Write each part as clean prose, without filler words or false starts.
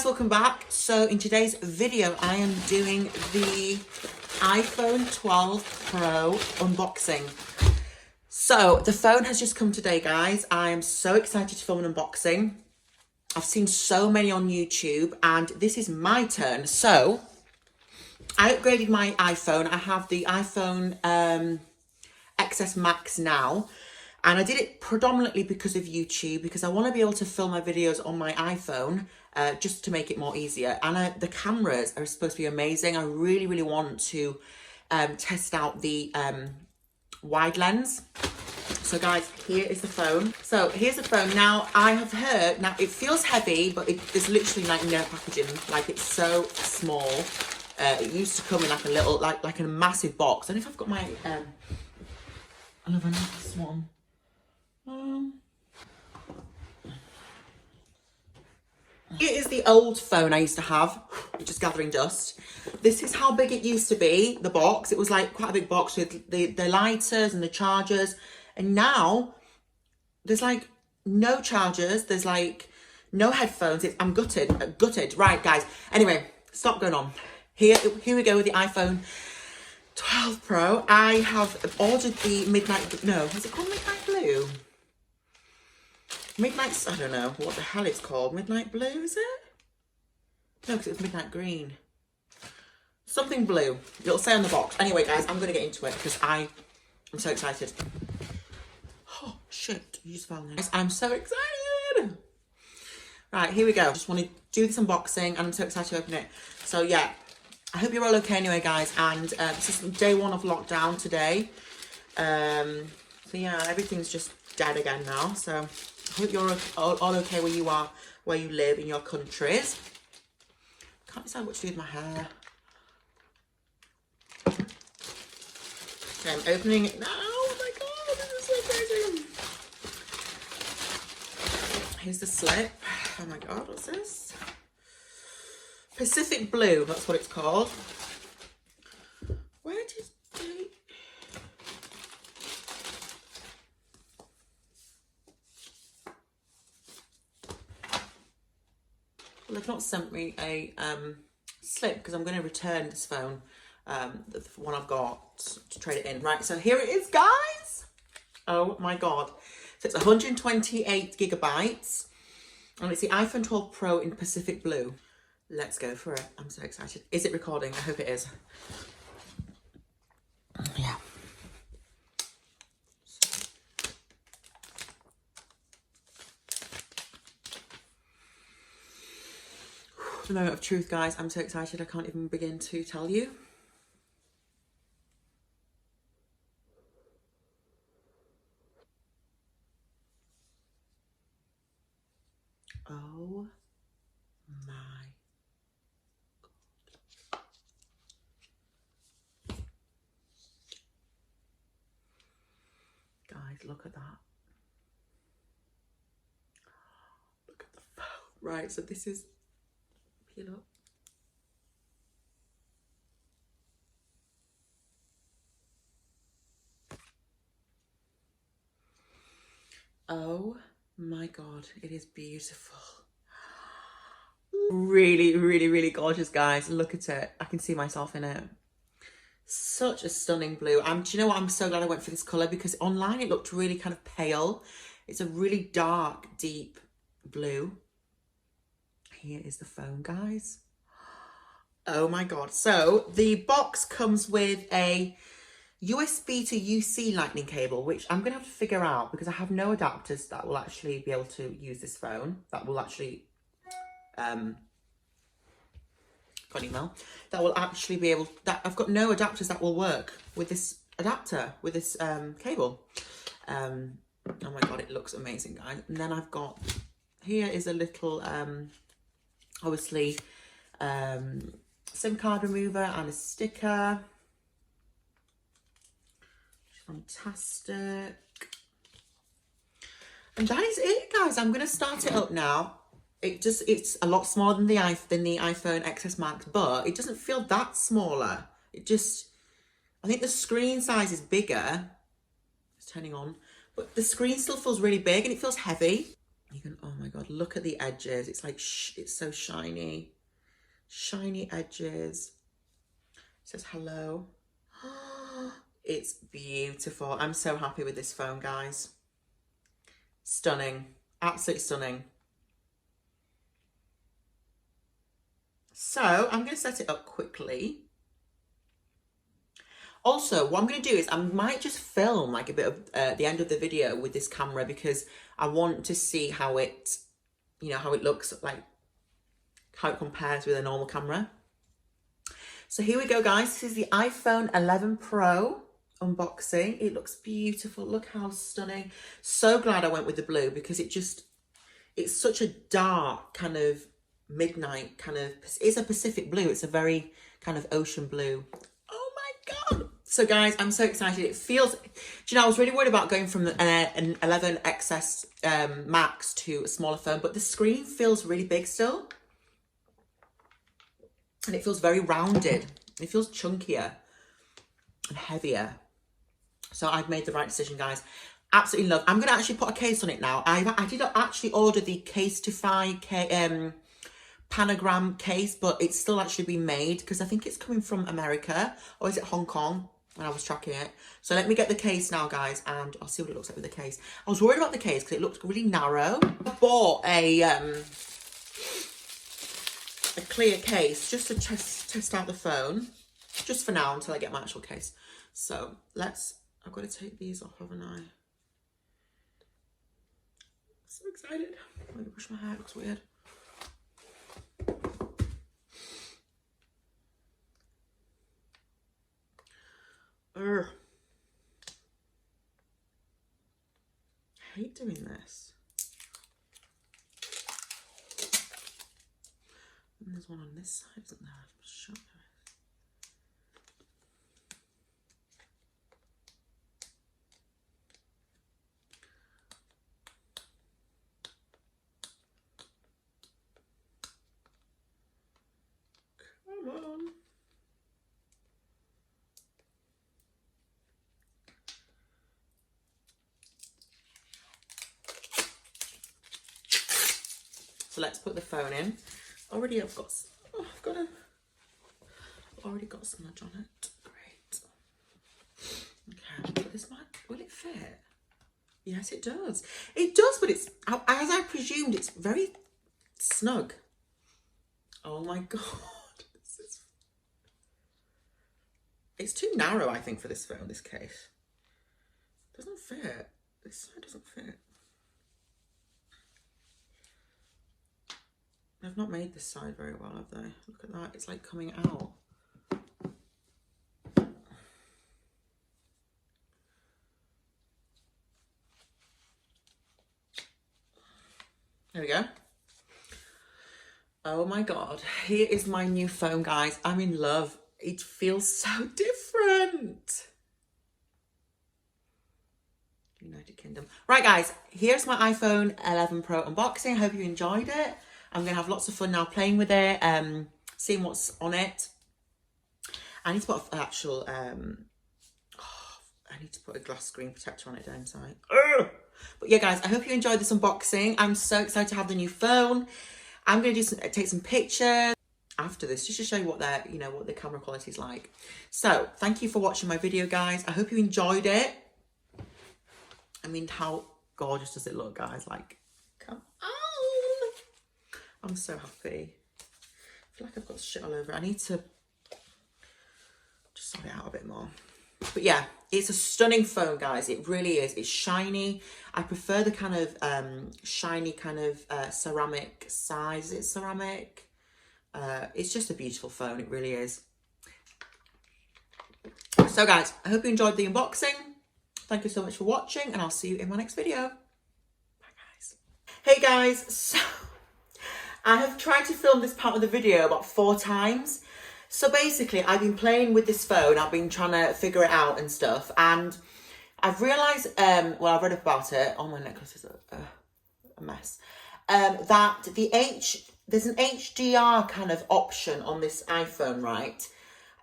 guys, welcome back. So in today's video I am doing the iPhone 12 Pro unboxing. So the phone has just come today, guys. I am so excited to film an unboxing. I've seen so many on YouTube and this is my turn. So I upgraded my iPhone. I have the iPhone XS Max now. And I did it predominantly because of YouTube, because I want to be able to film my videos on my iPhone just to make it more easier. And the cameras are supposed to be amazing. I really, really want to test out the wide lens. So guys, here is the phone. So here's the phone. Now I have heard, now it feels heavy, but there's literally like no packaging. Like it's so small. It used to come in like a little, like a massive box. I don't know if I've got my, I love this one. It is the old phone I used to have, just gathering dust. This is how big it used to be, the box. It was like quite a big box with the lighters and the chargers. And now there's like no chargers. There's like no headphones. I'm gutted, gutted. Right, guys. Anyway, stop going on. Here we go with the iPhone 12 Pro. I have ordered the Midnight, no, is it called Midnight Blue? Midnight, I don't know what the hell it's called. Midnight Blue, is it? No, because it's Midnight Green. Something blue. It'll say on the box. Anyway, guys, I'm going to get into it because I'm so excited. Oh, shit. You just fell now. I'm so excited. Right, here we go. Just want to do this unboxing and I'm so excited to open it. So, yeah. I hope you're all okay anyway, guys. And this is day one of lockdown today. So, yeah, everything's just dead again now. So, I hope you're all okay where you are, where you live in your countries. Can't decide what to do with my hair. Okay, I'm opening it now. Oh my god, this is so crazy. Here's the slip. Oh my god, what's this? Pacific Blue, that's what it's called. Where did they... Well, they've not sent me a slip because I'm going to return this phone, the one I've got, to trade it in. Right, so here it is, guys. Oh my god. So it's 128 gigabytes. And it's the iPhone 12 Pro in Pacific Blue. Let's go for it. I'm so excited. Is it recording? I hope it is. Yeah. The moment of truth, guys. I'm so excited. I can't even begin to tell you. Oh my God. Guys, look at that. Look at the phone. Right, so this is, peel up. Oh my god, it is beautiful. Really, really, really gorgeous, guys. Look at it. I can see myself in it. Such a stunning blue. Do you know what? I'm so glad I went for this colour because online it looked really kind of pale. It's a really dark, deep blue. Here is the phone, guys. Oh my god. So the box comes with a USB to UC lightning cable, which I'm going to have to figure out because I have no adapters that will actually be able to use this phone. That will actually, got an email, that will actually be able, that I've got no adapters that will work with this adapter, with this cable. Oh my god, it looks amazing, guys. And then I've got, here is a little, obviously, SIM card remover and a sticker. Fantastic. And that is it, guys. I'm going to start it up now. It's a lot smaller than the iPhone XS Max, but it doesn't feel that smaller. I think the screen size is bigger. It's turning on. But the screen still feels really big and it feels heavy. You can, oh my God, look at the edges. It's like, it's so shiny. Shiny edges. It says hello. It's beautiful. I'm so happy with this phone, guys. Stunning. Absolutely stunning. So I'm going to set it up quickly. Also, what I'm going to do is I might just film like a bit of the end of the video with this camera, because I want to see how it, you know, how it looks, like how it compares with a normal camera. So here we go, guys. This is the iPhone 11 Pro unboxing. It looks beautiful. Look how stunning. So glad I went with the blue, because it's such a dark kind of midnight kind of, it's a Pacific blue. It's a very kind of ocean blue. Oh my God. So guys, I'm so excited. It feels, do you know, I was really worried about going from an 11 XS Max to a smaller phone, but the screen feels really big still. And it feels very rounded. It feels chunkier and heavier. So I've made the right decision, guys. Absolutely love. I'm going to actually put a case on it now. I did actually order the Casetify Panagram case, but it's still actually been made, because I think it's coming from America, or is it Hong Kong, when I was tracking it. So let me get the case now, guys, and I'll see what it looks like with the case. I was worried about the case because it looked really narrow. I bought a clear case just to test out the phone, just for now until I get my actual case. So I've got to take these off, haven't I? So excited. I'm going to brush my hair, it looks weird. I hate doing this. And there's one on this side, isn't there? I'm sure there is. Come on. So let's put the phone in. Already I've already got smudge on it. Great. Okay, but this might, will it fit? Yes, it does. It does, but it's, as I presumed, it's very snug. Oh my God. It's too narrow, I think, for this phone, this case. It doesn't fit. This side doesn't fit. They've not made this side very well, have they? Look at that, it's like coming out. There we go. Oh my God, here is my new phone, guys. I'm in love. It feels so different. United Kingdom. Right, guys, here's my iPhone 11 Pro unboxing. I hope you enjoyed it. I'm going to have lots of fun now playing with it, seeing what's on it. I need to put an actual, I need to put a glass screen protector on it, don't I? But yeah, guys, I hope you enjoyed this unboxing. I'm so excited to have the new phone. I'm going to take some pictures after this, just to show you what what the camera quality is like. So thank you for watching my video, guys. I hope you enjoyed it. I mean, how gorgeous does it look, guys? Like, come on. I'm so happy. I feel like I've got shit all over it. I need to just sort it out a bit more. But yeah, it's a stunning phone, guys. It really is. It's shiny. I prefer the kind of shiny kind of ceramic size. It's ceramic. It's just a beautiful phone. It really is. So guys, I hope you enjoyed the unboxing. Thank you so much for watching, and I'll see you in my next video. Bye, guys. Hey guys, so I have tried to film this part of the video about 4 times. So basically, I've been playing with this phone. I've been trying to figure it out and stuff. And I've realised, well, I've read up about it. Oh, my necklace is a mess. That there's an HDR kind of option on this iPhone, right?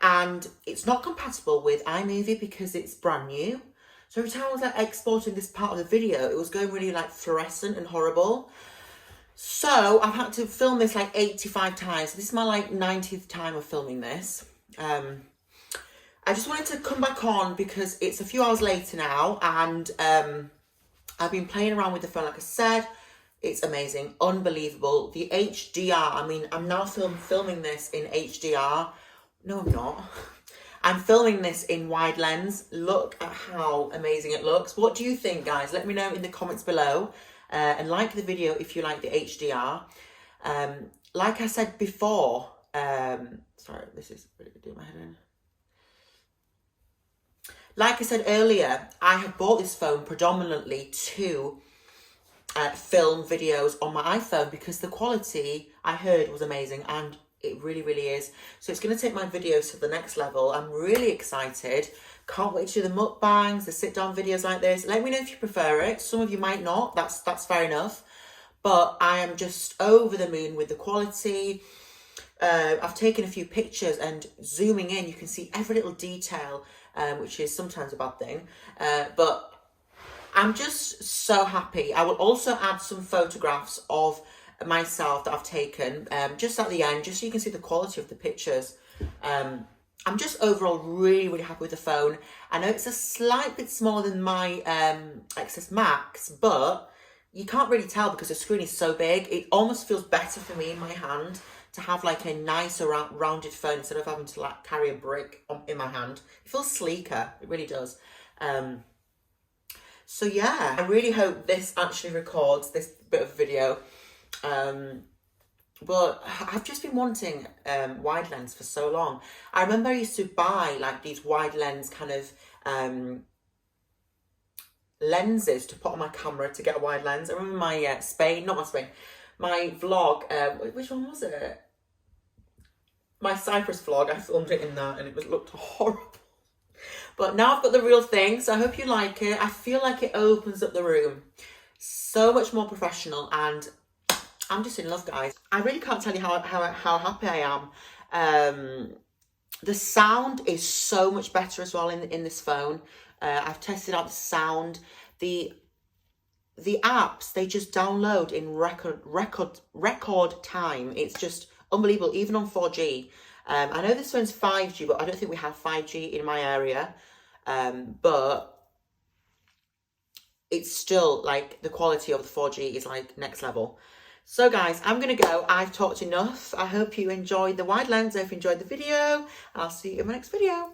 And it's not compatible with iMovie because it's brand new. So every time I was like exporting this part of the video, it was going really like fluorescent and horrible. So I've had to film this like 85 times. This is my like 90th time of filming this. I just wanted to come back on because it's a few hours later now, and I've been playing around with the phone, like I said. It's amazing, unbelievable. The HDR, I mean, I'm now filming this in HDR. No, I'm not. I'm filming this in wide lens. Look at how amazing it looks. What do you think, guys? Let me know in the comments below. And like the video if you like the HDR. Like I said before, sorry, this is really doing my head in. Like I said earlier, I have bought this phone predominantly to film videos on my iPhone because the quality I heard was amazing, and it really, really is. So it's going to take my videos to the next level. I'm really excited. Can't wait to do the mukbangs, the sit-down videos like this. Let me know if you prefer it. Some of you might not. That's fair enough. But I am just over the moon with the quality. I've taken a few pictures, and zooming in, you can see every little detail, which is sometimes a bad thing. But I'm just so happy. I will also add some photographs of myself that I've taken just at the end, just so you can see the quality of the pictures. I'm just overall really, really happy with the phone. I know it's a slight bit smaller than my XS Max, but you can't really tell because the screen is so big. It almost feels better for me in my hand to have like a nicer rounded phone instead of having to like carry a brick in my hand. It feels sleeker, it really does. So yeah, I really hope this actually records this bit of video. But I've just been wanting wide lens for so long. I remember I used to buy like these wide lens kind of lenses to put on my camera to get a wide lens. I remember my my vlog, which one was it? My Cyprus vlog, I filmed it in that and it looked horrible. But now I've got the real thing, so I hope you like it. I feel like it opens up the room so much more professional, and I'm just in love, guys. I really can't tell you how happy I am. The sound is so much better as well in this phone. I've tested out the sound. The apps, they just download in record time. It's just unbelievable, even on 4G. I know this phone's 5G, but I don't think we have 5G in my area. But it's still like the quality of the 4G is like next level. So guys, I'm going to go. I've talked enough. I hope you enjoyed the wide lens. I hope you enjoyed the video. I'll see you in my next video.